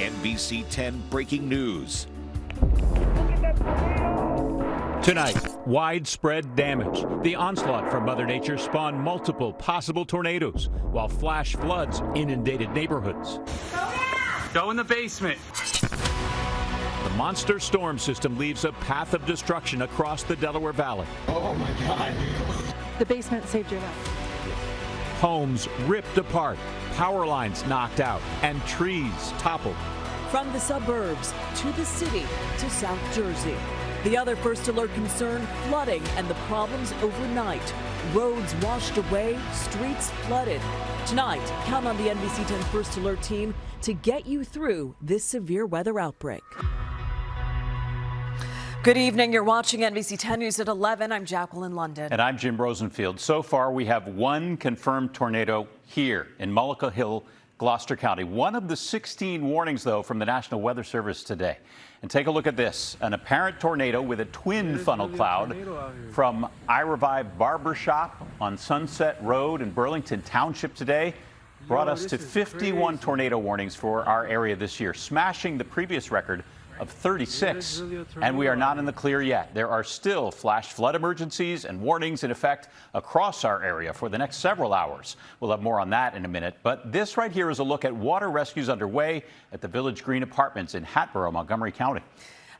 NBC 10 breaking news. Tonight, widespread damage. The onslaught from Mother Nature spawned multiple possible tornadoes, while flash floods inundated neighborhoods. Go in the basement. The monster storm system leaves a path of destruction across the Delaware Valley. Oh my God. The basement saved your life. Homes ripped apart, power lines knocked out, and trees toppled. From the suburbs to the city to South Jersey. The other first alert concern, flooding and the problems overnight. Roads washed away, streets flooded. Tonight, count on the NBC 10 First Alert team to get you through this severe weather outbreak. Good evening. You're watching NBC 10 News at 11. I'm Jacqueline London. And I'm Jim Rosenfield. So far, we have one confirmed tornado here in Mullica Hill, Gloucester County. One of the 16 warnings, though, from the National Weather Service today. And take a look at this. An apparent tornado with a twin funnel cloud from iRevive Barbershop on Sunset Road in Burlington Township today brought us to 51 tornado warnings for our area this year, smashing the previous record of 36, and we are not in the clear yet. There are still flash flood emergencies and warnings in effect across our area for the next several hours. We'll have more on that in a minute, but this right here is a look at water rescues underway at the Village Green Apartments in Hatboro, Montgomery County.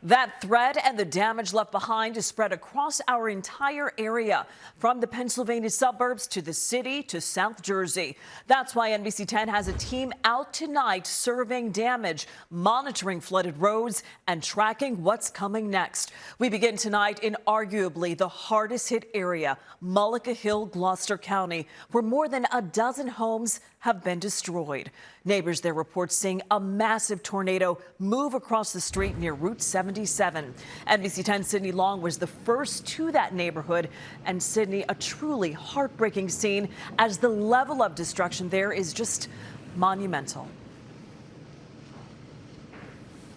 That threat and the damage left behind is spread across our entire area, from the Pennsylvania suburbs to the city to South Jersey. That's why NBC 10 has a team out tonight surveying damage, monitoring flooded roads, and tracking what's coming next. We begin tonight in arguably the hardest hit area, Mullica Hill, Gloucester County, where more than a dozen homes have been destroyed. Neighbors there report seeing a massive tornado move across the street near Route 77. NBC 10 Sydney Long was the first to that neighborhood. And Sydney, a truly heartbreaking scene as the level of destruction there is just monumental.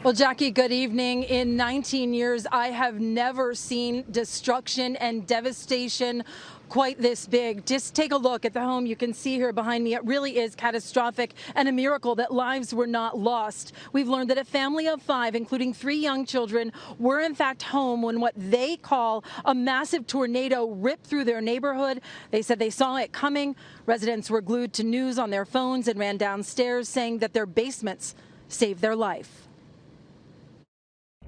Well, Jackie, good evening. In 19 years, I have never seen destruction and devastation quite this big. Just take a look at the home you can see here behind me. It really is catastrophic and a miracle that lives were not lost. We've learned that a family of 5, including 3 young children, were in fact home when what they call a massive tornado ripped through their neighborhood. They said they saw it coming. Residents were glued to news on their phones and ran downstairs saying that their basements saved their life.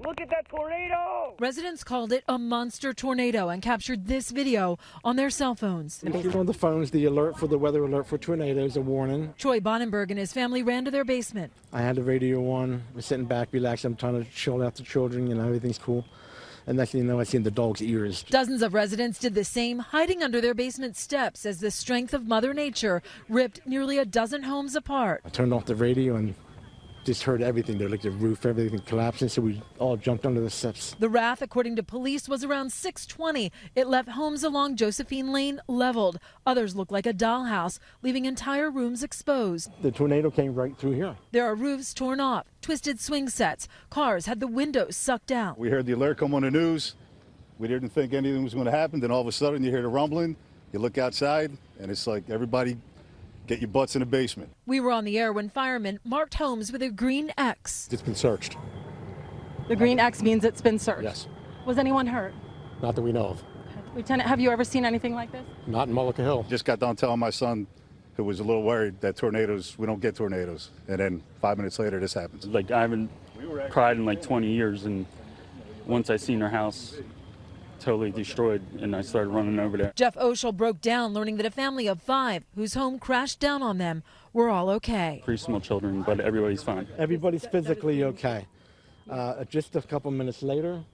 Look at that tornado! Residents called it a monster tornado and captured this video on their cell phones. On the phones, the alert for the weather alert for tornadoes, a warning. Troy Bonenberg and his family ran to their basement. I had the radio on, was sitting back, relaxed. I'm trying to chill out the children, everything's cool. And next thing you know, I seen the dog's ears. Dozens of residents did the same, hiding under their basement steps as the strength of Mother Nature ripped nearly a dozen homes apart. I turned off the radio and just heard everything there, like the roof, everything collapsing, so we all jumped under the steps. The wrath, according to police, was around 6:20. It left homes along Josephine Lane leveled. Others look like a dollhouse, leaving entire rooms exposed. The tornado came right through here. There are roofs torn off, twisted swing sets. Cars had the windows sucked out. We heard the alert come on the news. We didn't think anything was going to happen. Then all of a sudden you hear the rumbling. You look outside, and it's like everybody get your butts in the basement. We were on the air when firemen marked homes with a green X. It's been searched. The green X means it's been searched? Yes. Was anyone hurt? Not that we know of. Okay. Lieutenant, have you ever seen anything like this? Not in Mullica Hill. Just got done telling my son, who was a little worried, that tornadoes, we don't get tornadoes. And then 5 minutes later, this happens. Like, I haven't cried in like 20 years, and once I seen our house totally destroyed, and I started running over there. Jeff Oshel broke down learning that a family of 5 whose home crashed down on them were all okay. 3 small children, but everybody's fine. Everybody's physically okay. Just a couple minutes later,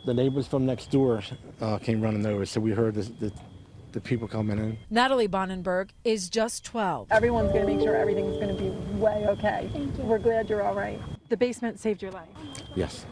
the neighbors from next door came running over, so we heard the people coming in. Natalie Bonenberg is just 12. Everyone's going to make sure everything's going to be way okay. Thank you. We're glad you're all right. The basement saved your life. Yes.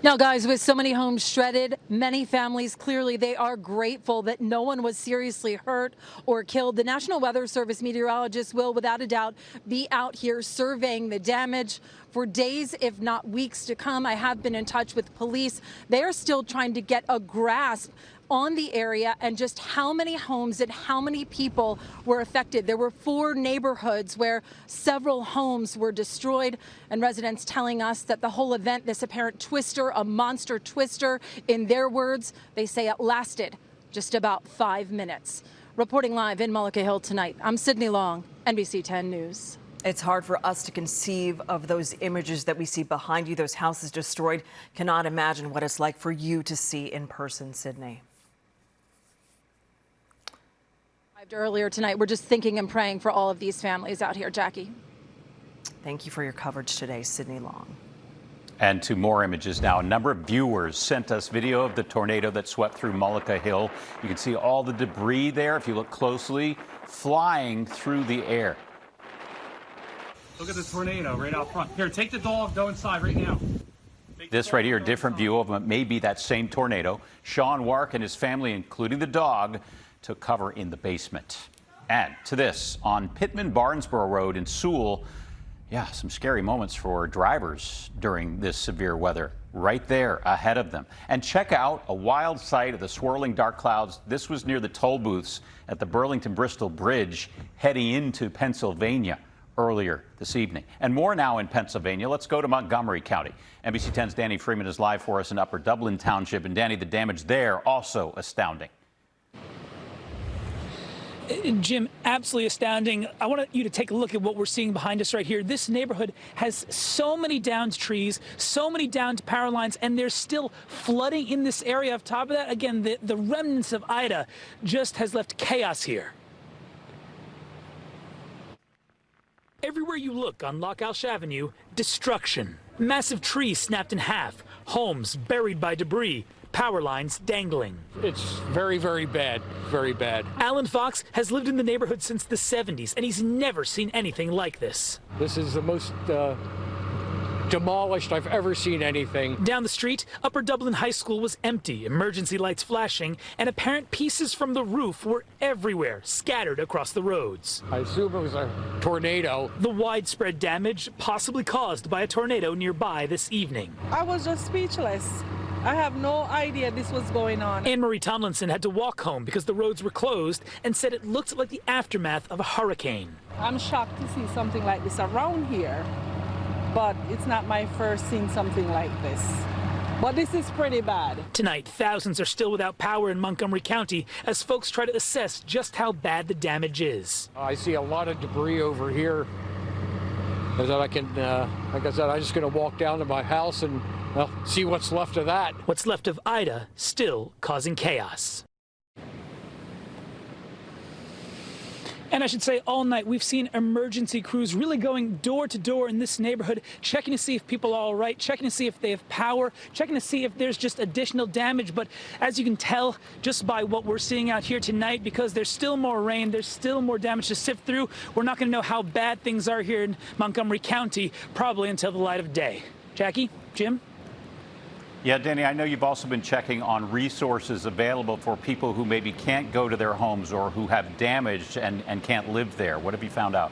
Now, guys, with so many homes shredded, many families, clearly they are grateful that no one was seriously hurt or killed. The National Weather Service meteorologists will, without a doubt, be out here surveying the damage for days, if not weeks to come. I have been in touch with police. They are still trying to get a grasp on the area and just how many homes and how many people were affected. There were 4 neighborhoods where several homes were destroyed, and residents telling us that the whole event, this apparent twister, a monster twister, in their words, they say it lasted just about 5 minutes. Reporting live in Mullica Hill tonight, I'm Sydney Long, NBC 10 News. It's hard for us to conceive of those images that we see behind you, those houses destroyed. Cannot imagine what it's like for you to see in person, Sydney. Earlier tonight, we're just thinking and praying for all of these families out here. Jackie. Thank you for your coverage today, Sydney Long. And to more images now. A number of viewers sent us video of the tornado that swept through Mullica Hill. You can see all the debris there, if you look closely, flying through the air. Look at the tornado right out front. Here, take the dog, go inside right now. This right here, a different view of it, may be that same tornado. Sean Wark and his family, including the dog, took cover in the basement. And to this, on Pittman-Barnesboro Road in Sewell, yeah, some scary moments for drivers during this severe weather. Right there ahead of them. And check out a wild sight of the swirling dark clouds. This was near the toll booths at the Burlington-Bristol Bridge heading into Pennsylvania earlier this evening. And more now in Pennsylvania. Let's go to Montgomery County. NBC 10's Danny Freeman is live for us in Upper Dublin Township. And Danny, the damage there also astounding. Jim, absolutely astounding. I want you to take a look at what we're seeing behind us right here. This neighborhood has so many downed trees, so many downed power lines, and there's still flooding in this area. On top of that, again, the remnants of Ida just has left chaos here. Everywhere you look on Lochalsh Avenue, destruction. Massive trees snapped in half, homes buried by debris, power lines dangling. It's very, very bad. Very bad. Alan Fox has lived in the neighborhood since the 70s, and he's never seen anything like this. This is the most demolished I've ever seen anything. Down the street, Upper Dublin High School was empty, emergency lights flashing, and apparent pieces from the roof were everywhere, scattered across the roads. I assume it was a tornado. The widespread damage possibly caused by a tornado nearby this evening. I was just speechless. I have no idea this was going on. Anne-Marie Tomlinson had to walk home because the roads were closed and said it looked like the aftermath of a hurricane. I'm shocked to see something like this around here, but it's not my first seeing something like this. But this is pretty bad. Tonight, thousands are still without power in Montgomery County as folks try to assess just how bad the damage is. I see a lot of debris over here. That I can, like I said, I'm just going to walk down to my house and well, see what's left of that. What's left of Ida still causing chaos. And I should say all night we've seen emergency crews really going door to door in this neighborhood, checking to see if people are all right, checking to see if they have power, checking to see if there's just additional damage. But as you can tell just by what we're seeing out here tonight, because there's still more rain, there's still more damage to sift through, we're not going to know how bad things are here in Montgomery County probably until the light of day. Jackie, Jim? Yeah, Danny, I know you've also been checking on resources available for people who maybe can't go to their homes or who have damage and can't live there. What have you found out?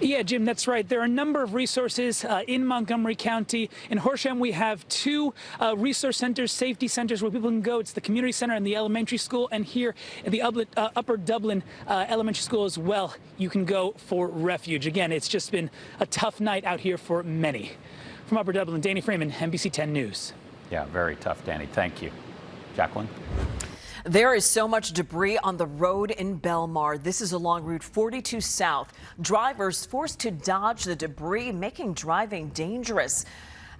Yeah, Jim, that's right. There are a number of resources in Montgomery County. In Horsham, we have 2 resource centers, safety centers where people can go. It's the community center and the elementary school. And here at the Upper Dublin Elementary School as well, you can go for refuge. Again, it's just been a tough night out here for many. From Upper Dublin, Danny Freeman, NBC 10 News. Yeah, very tough, Danny. Thank you. Jacqueline? There is so much debris on the road in Belmar. This is along Route 42 South. Drivers forced to dodge the debris, making driving dangerous.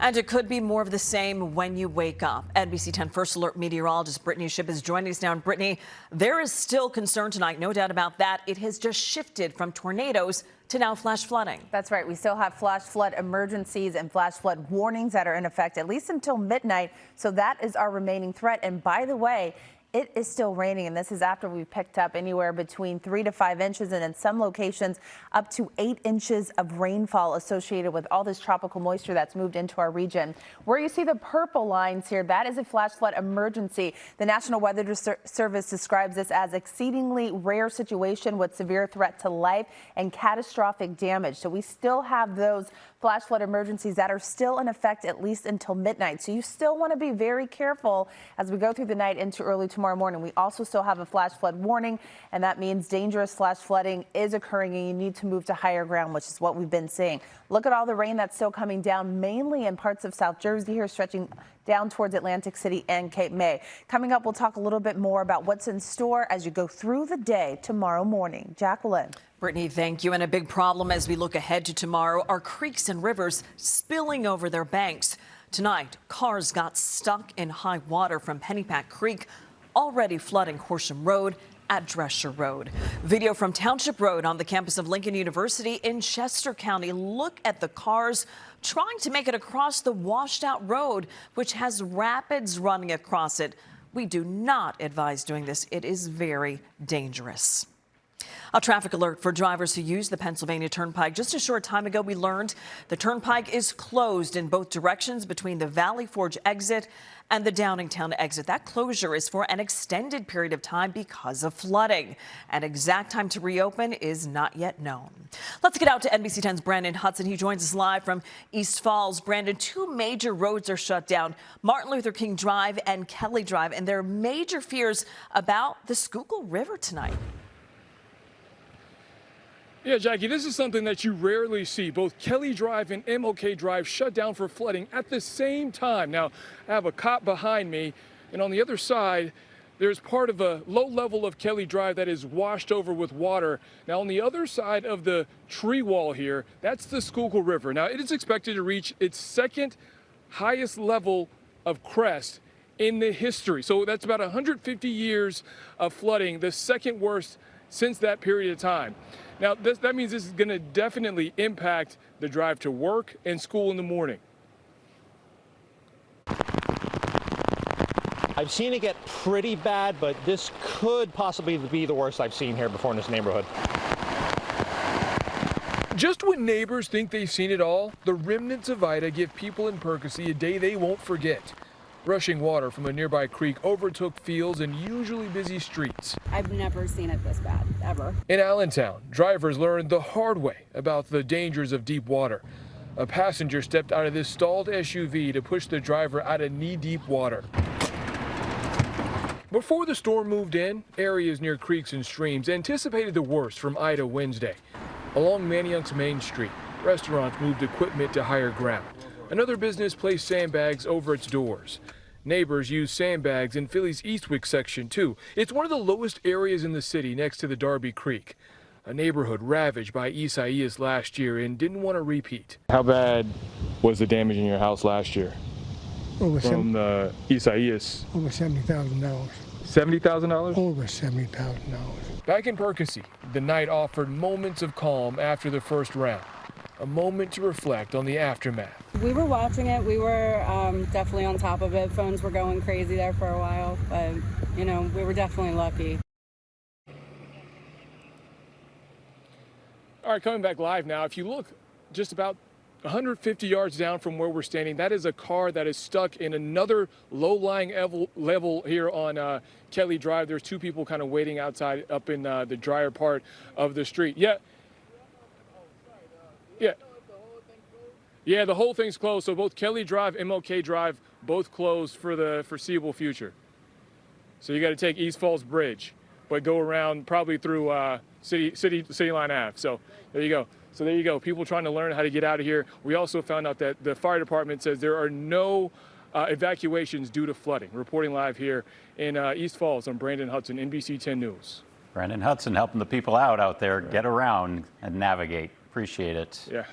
And it could be more of the same when you wake up. NBC 10 First Alert meteorologist Brittany Ship is joining us now. And Brittany, there is still concern tonight, no doubt about that. It has just shifted from tornadoes to now flash flooding. That's right. We still have flash flood emergencies and flash flood warnings that are in effect at least until midnight. So that is our remaining threat. And by the way, it is still raining, and this is after we've picked up anywhere between 3 to 5 inches and in some locations up to 8 inches of rainfall associated with all this tropical moisture that's moved into our region. Where you see the purple lines here, that is a flash flood emergency. The National Weather Service describes this as exceedingly rare situation with severe threat to life and catastrophic damage. So we still have those flash flood emergencies that are still in effect at least until midnight. So you still want to be very careful as we go through the night into early tomorrow morning. We also still have a flash flood warning, and that means dangerous flash flooding is occurring and you need to move to higher ground, which is what we've been seeing. Look at all the rain that's still coming down, mainly in parts of South Jersey here, stretching down towards Atlantic City and Cape May. Coming up, we'll talk a little bit more about what's in store as you go through the day tomorrow morning. Jacqueline. Brittany, thank you. And a big problem as we look ahead to tomorrow are creeks and rivers spilling over their banks. Tonight, cars got stuck in high water from Pennypack Creek, already flooding Horsham Road at Drescher Road. Video from Township Road on the campus of Lincoln University in Chester County. Look at the cars trying to make it across the washed out road, which has rapids running across it. We do not advise doing this. It is very dangerous. A traffic alert for drivers who use the Pennsylvania Turnpike. Just a short time ago, we learned the Turnpike is closed in both directions between the Valley Forge exit and the Downingtown exit. That closure is for an extended period of time because of flooding. An exact time to reopen is not yet known. Let's get out to NBC 10's Brandon Hudson. He joins us live from East Falls. Brandon, two major roads are shut down, Martin Luther King Drive and Kelly Drive, and there are major fears about the Schuylkill River tonight. Yeah, Jackie, this is something that you rarely see. Both Kelly Drive and MLK Drive shut down for flooding at the same time. Now, I have a cop behind me, and on the other side, there's part of a low level of Kelly Drive that is washed over with water. Now, on the other side of the tree wall here, that's the Schuylkill River. Now, it is expected to reach its second highest level of crest in the history. So that's about 150 years of flooding, the second worst since that period of time. Now, that means this is going to definitely impact the drive to work and school in the morning. I've seen it get pretty bad, but this could possibly be the worst I've seen here before in this neighborhood. Just when neighbors think they've seen it all, the remnants of Ida give people in Percy a day they won't forget. Rushing water from a nearby creek overtook fields and usually busy streets. I've never seen it this bad, ever. In Allentown, drivers learned the hard way about the dangers of deep water. A passenger stepped out of this stalled SUV to push the driver out of knee-deep water. Before the storm moved in, areas near creeks and streams anticipated the worst from Ida Wednesday. Along Manayunk's Main Street, restaurants moved equipment to higher ground. Another business placed sandbags over its doors. Neighbors used sandbags in Philly's Eastwick section, too. It's one of the lowest areas in the city next to the Darby Creek, a neighborhood ravaged by Isaias last year and didn't want to repeat. How bad was the damage in your house last year? From the Isaias? Over $70,000. $70,000? Over $70,000. Back in Percy, the night offered moments of calm after the first round. A moment to reflect on the aftermath. We were watching it. We were definitely on top of it. Phones were going crazy there for a while, but, you know, we were definitely lucky. All right, coming back live now. If you look just about 150 yards down from where we're standing, that is a car that is stuck in another low-lying level here on Kelly Drive. There's two people kind of waiting outside up in the drier part of the street. Yeah, the whole thing's closed. So both Kelly Drive, MLK Drive, both closed for the foreseeable future. So you got to take East Falls Bridge, but go around probably through City Line Ave. So there you go. So there you go. People trying to learn how to get out of here. We also found out that the fire department says there are no evacuations due to flooding. Reporting live here in East Falls, I'm Brandon Hudson, NBC 10 News. Brandon Hudson helping the people out there get around and navigate. Appreciate it. Yeah.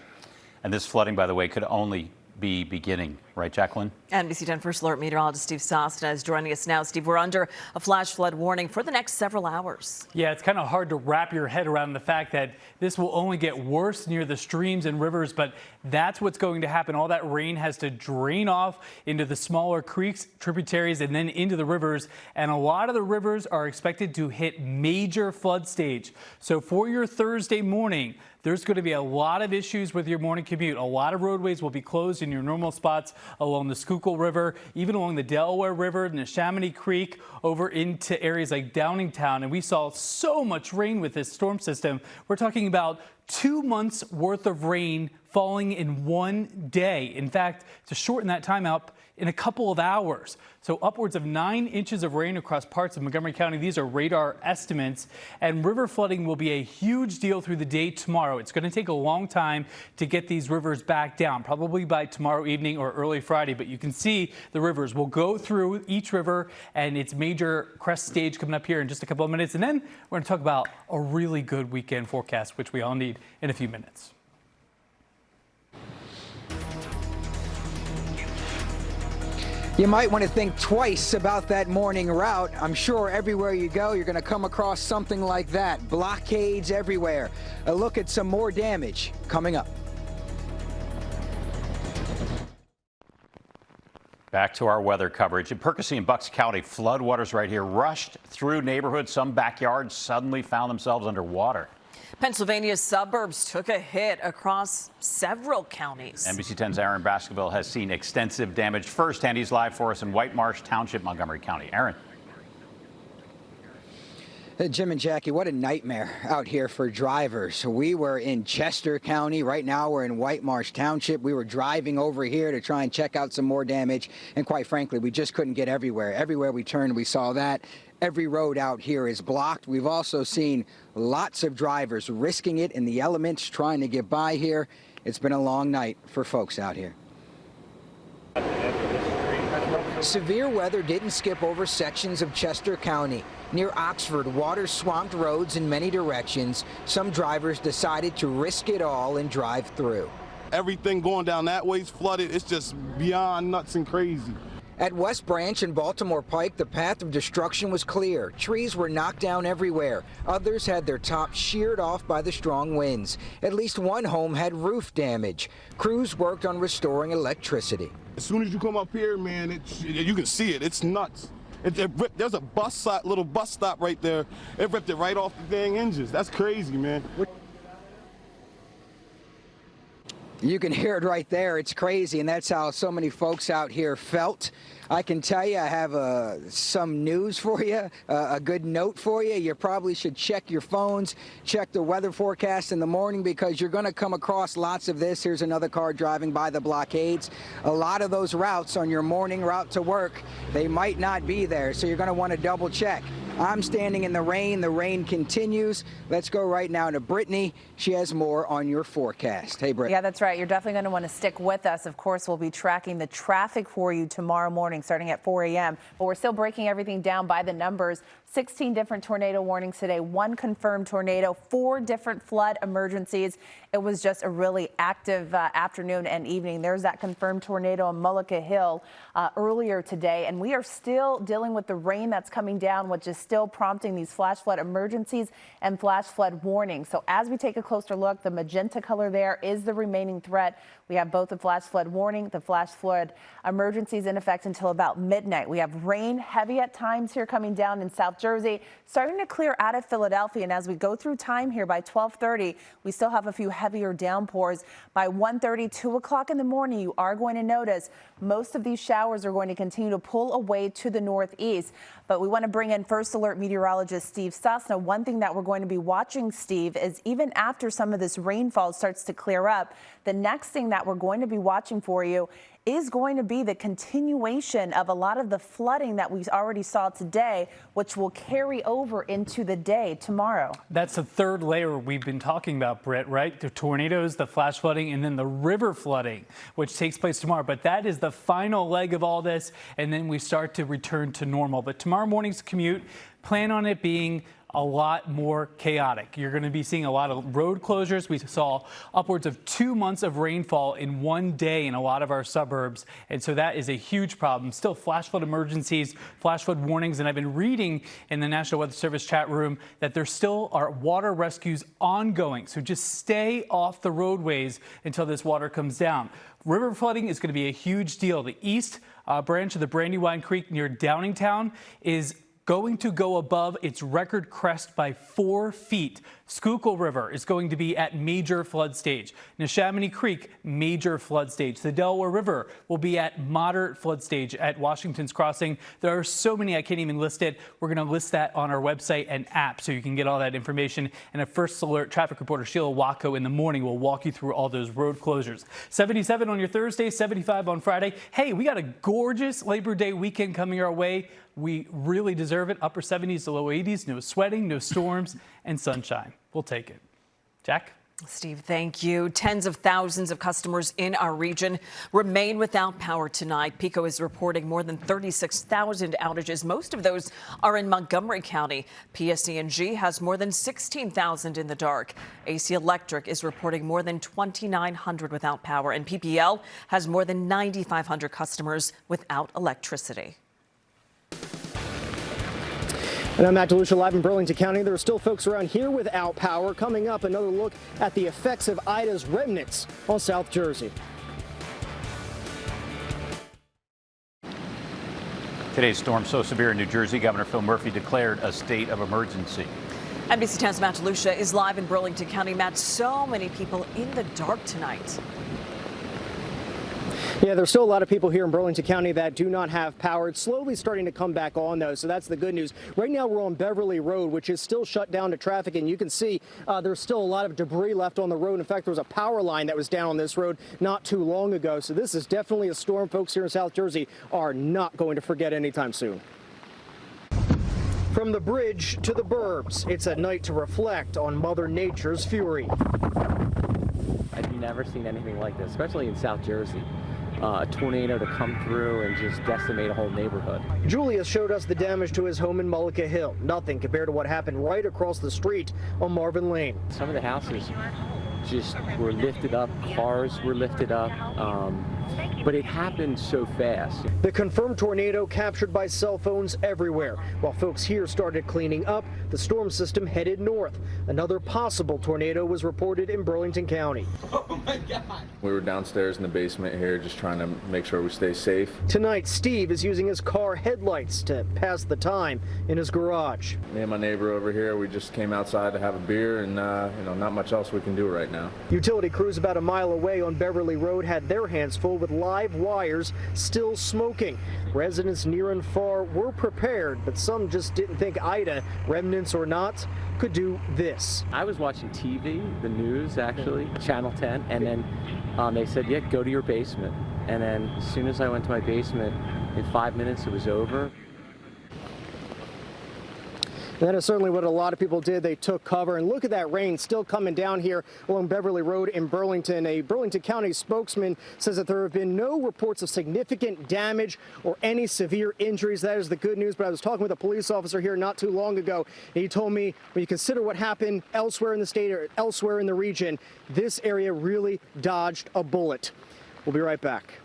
And this flooding, by the way, could only be beginning, right, Jacqueline? NBC 10 First Alert meteorologist Steve Sosna is joining us now. Steve, we're under a flash flood warning for the next several hours. Yeah, it's kind of hard to wrap your head around the fact that this will only get worse near the streams and rivers, but that's what's going to happen. All that rain has to drain off into the smaller creeks, tributaries, and then into the rivers. And a lot of the rivers are expected to hit major flood stage. So for your Thursday morning, there's going to be a lot of issues with your morning commute. A lot of roadways will be closed in your normal spots along the Schuylkill River, even along the Delaware River, Neshaminy Creek, over into areas like Downingtown. And we saw so much rain with this storm system. We're talking about 2 months worth of rain falling in one day. In fact, to shorten that time out in a couple of hours. So upwards of 9 inches of rain across parts of Montgomery County. These are radar estimates. And river flooding will be a huge deal through the day tomorrow. It's going to take a long time to get these rivers back down, probably by tomorrow evening or early Friday. But you can see the rivers will go through each river and its major crest stage coming up here in just a couple of minutes. And then we're going to talk about a really good weekend forecast, which we all need in a few minutes. You might want to think twice about that morning route. I'm sure everywhere you go, you're going to come across something like that. Blockades everywhere. A look at some more damage coming up. Back to our weather coverage. In Percy and Bucks County, floodwaters right here rushed through neighborhoods. Some backyards suddenly found themselves underwater. Pennsylvania's suburbs took a hit across several counties. NBC 10's Aaron Baskerville has seen extensive damage firsthand. He's live for us in White Marsh Township, Montgomery County. Aaron. Jim and Jackie, what a nightmare out here for drivers. We were in Chester County. Right now we're in White Marsh Township. We were driving over here to try and check out some more damage. And quite frankly, we just couldn't get everywhere. Everywhere we turned, we saw that. Every road out here is blocked. We've also seen lots of drivers risking it in the elements, trying to get by here. It's been a long night for folks out here. Severe weather didn't skip over sections of Chester County. Near Oxford, water swamped roads in many directions. Some drivers decided to risk it all and drive through. Everything going down that way is flooded. It's just beyond nuts and crazy. At West Branch and Baltimore Pike, the path of destruction was clear. Trees were knocked down everywhere. Others had their tops sheared off by the strong winds. At least one home had roof damage. Crews worked on restoring electricity. As soon as you come up here, man, you can see it. It's nuts. There's a little bus stop right there. It ripped it right off the dang hinges. That's crazy, man. You can hear it right there. It's crazy, and that's how so many folks out here felt. I can tell you, I have some news for you, a good note for you. You probably should check your phones, check the weather forecast in the morning, because you're going to come across lots of this. Here's another car driving by the blockades. A lot of those routes on your morning route to work, they might not be there, so you're going to want to double check. I'm standing in the rain. The rain continues. Let's go right now to Brittany. She has more on your forecast. Hey, Brittany. Yeah, that's right. You're definitely going to want to stick with us. Of course, we'll be tracking the traffic for you tomorrow morning starting at 4 a.m. But we're still breaking everything down by the numbers. 16 different tornado warnings today, 1 confirmed tornado, 4 different flood emergencies. It was just a really active afternoon and evening. There's that confirmed tornado in Mullica Hill earlier today. And we are still dealing with the rain that's coming down, which is still prompting these flash flood emergencies and flash flood warnings. So as we take a closer look, the magenta color there is the remaining threat. We have both the flash flood warning, the flash flood emergencies in effect until about midnight. We have rain heavy at times here coming down in South Jersey, starting to clear out of Philadelphia. And as we go through time here by 12:30, we still have a few heavier downpours. By 1:30, 2 o'clock in the morning, you are going to notice most of these showers are going to continue to pull away to the northeast. But we want to bring in First Alert meteorologist Steve Sosna. One thing that we're going to be watching, Steve, is even after some of this rainfall starts to clear up, the next thing that we're going to be watching for you is going to be the continuation of a lot of the flooding that we already saw today, which will carry over into the day tomorrow. That's the third layer we've been talking about, Britt, right? The tornadoes, the flash flooding, and then the river flooding, which takes place tomorrow. But that is the final leg of all this, and then we start to return to normal. But tomorrow morning's commute, plan on it being a lot more chaotic. You're going to be seeing a lot of road closures. We saw upwards of 2 months of rainfall in one day in a lot of our suburbs. And so that is a huge problem. Still flash flood emergencies, flash flood warnings. And I've been reading in the National Weather Service chat room that there still are water rescues ongoing. So just stay off the roadways until this water comes down. River flooding is going to be a huge deal. The east branch of the Brandywine Creek near Downingtown is going to go above its record crest by 4 feet. Schuylkill River is going to be at major flood stage. Neshaminy Creek, major flood stage. The Delaware River will be at moderate flood stage at Washington's Crossing. There are so many I can't even list it. We're going to list that on our website and app so you can get all that information. And a First Alert traffic reporter Sheila Wacko in the morning will walk you through all those road closures. 77 on your Thursday, 75 on Friday. Hey, we got a gorgeous Labor Day weekend coming our way. We really deserve it. Upper 70s to low 80s, no sweating, no storms, and sunshine. We'll take it. Jack? Steve, thank you. Tens of thousands of customers in our region remain without power tonight. PECO is reporting more than 36,000 outages. Most of those are in Montgomery County. PSE&G has more than 16,000 in the dark. AC Electric is reporting more than 2,900 without power, and PPL has more than 9,500 customers without electricity. And I'm Matt DeLucia live in Burlington County. There are still folks around here without power. Coming up, another look at the effects of Ida's remnants on South Jersey. Today's storm so severe in New Jersey, Governor Phil Murphy declared a state of emergency. NBC 10's Matt DeLucia is live in Burlington County. Matt, so many people in the dark tonight. Yeah, there's still a lot of people here in Burlington County that do not have power. It's slowly starting to come back on, though, so that's the good news. Right now, we're on Beverly Road, which is still shut down to traffic, and you can see there's still a lot of debris left on the road. In fact, there was a power line that was down on this road not too long ago, so this is definitely a storm folks here in South Jersey are not going to forget anytime soon. From the bridge to the burbs, it's a night to reflect on Mother Nature's fury. I've never seen anything like this, especially in South Jersey. A tornado to come through and just decimate a whole neighborhood. Julius showed us the damage to his home in Mullica Hill. Nothing compared to what happened right across the street on Marvin Lane. Some of the houses just were lifted up, cars were lifted up, but it happened so fast. The confirmed tornado captured by cell phones everywhere. While folks here started cleaning up, the storm system headed north. Another possible tornado was reported in Burlington County. Oh my God. We were downstairs in the basement here just trying to make sure we stay safe. Tonight, Steve is using his car headlights to pass the time in his garage. Me and my neighbor over here, we just came outside to have a beer and not much else we can do right now. Utility crews about a mile away on Beverly Road had their hands full with live wires still smoking. Residents near and far were prepared, but some just didn't think Ida, remnants or not, could do this. I was watching TV, the news actually, Channel 10, and then they said, yeah, go to your basement. And then as soon as I went to my basement, in 5 minutes it was over. And that is certainly what a lot of people did. They took cover. And look at that rain still coming down here along Beverly Road in Burlington. A Burlington County spokesman says that there have been no reports of significant damage or any severe injuries. That is the good news. But I was talking with a police officer here not too long ago, and he told me when you consider what happened elsewhere in the state or elsewhere in the region, this area really dodged a bullet. We'll be right back.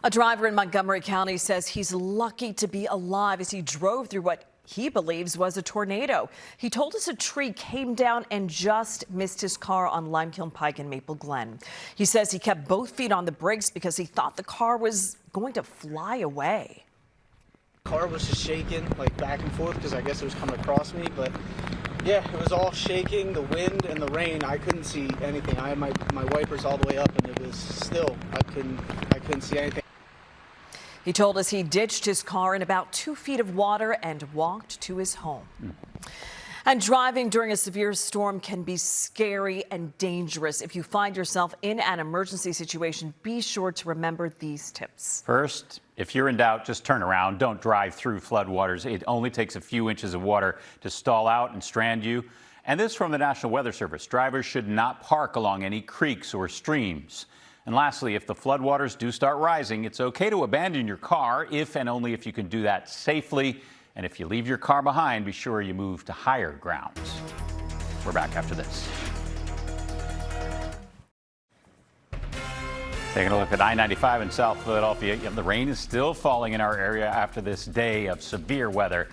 A driver in Montgomery County says he's lucky to be alive as he drove through what he believes was a tornado. He told us a tree came down and just missed his car on Limekiln Pike in Maple Glen. He says he kept both feet on the brakes because he thought the car was going to fly away. The car was just shaking like back and forth because I guess it was coming across me, but yeah, it was all shaking, the wind and the rain. I couldn't see anything. I had my wipers all the way up and it was still, I couldn't see anything. He told us he ditched his car in about 2 feet of water and walked to his home. And driving during a severe storm can be scary and dangerous. If you find yourself in an emergency situation, be sure to remember these tips. First, if you're in doubt, just turn around. Don't drive through floodwaters. It only takes a few inches of water to stall out and strand you. And this from the National Weather Service. Drivers should not park along any creeks or streams. And lastly, if the floodwaters do start rising, it's okay to abandon your car if and only if you can do that safely. And if you leave your car behind, be sure you move to higher grounds. We're back after this. Taking a look at I-95 in South Philadelphia. The rain is still falling in our area after this day of severe weather.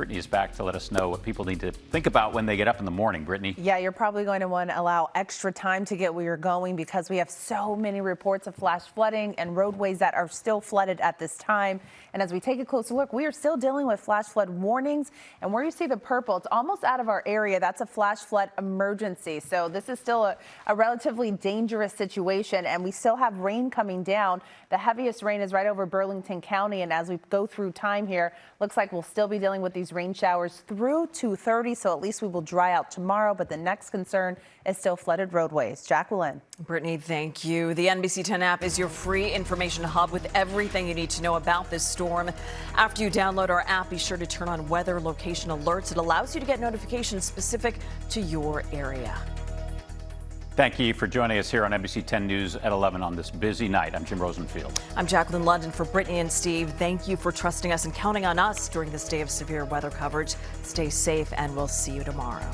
Brittany is back to let us know what people need to think about when they get up in the morning. Brittany? Yeah, you're probably going to want to allow extra time to get where you're going because we have so many reports of flash flooding and roadways that are still flooded at this time. And as we take a closer look, we are still dealing with flash flood warnings. And where you see the purple, it's almost out of our area. That's a flash flood emergency. So this is still a relatively dangerous situation. And we still have rain coming down. The heaviest rain is right over Burlington County. And as we go through time here, looks like we'll still be dealing with these rain showers through 2:30. So at least we will dry out tomorrow. But the next concern is still flooded roadways. Jacqueline. Brittany, thank you. The NBC 10 app is your free information hub with everything you need to know about this storm. After you download our app, be sure to turn on weather location alerts. It allows you to get notifications specific to your area. Thank you for joining us here on NBC 10 News at 11 on this busy night. I'm Jim Rosenfield. I'm Jacqueline London for Brittany and Steve. Thank you for trusting us and counting on us during this day of severe weather coverage. Stay safe, and we'll see you tomorrow.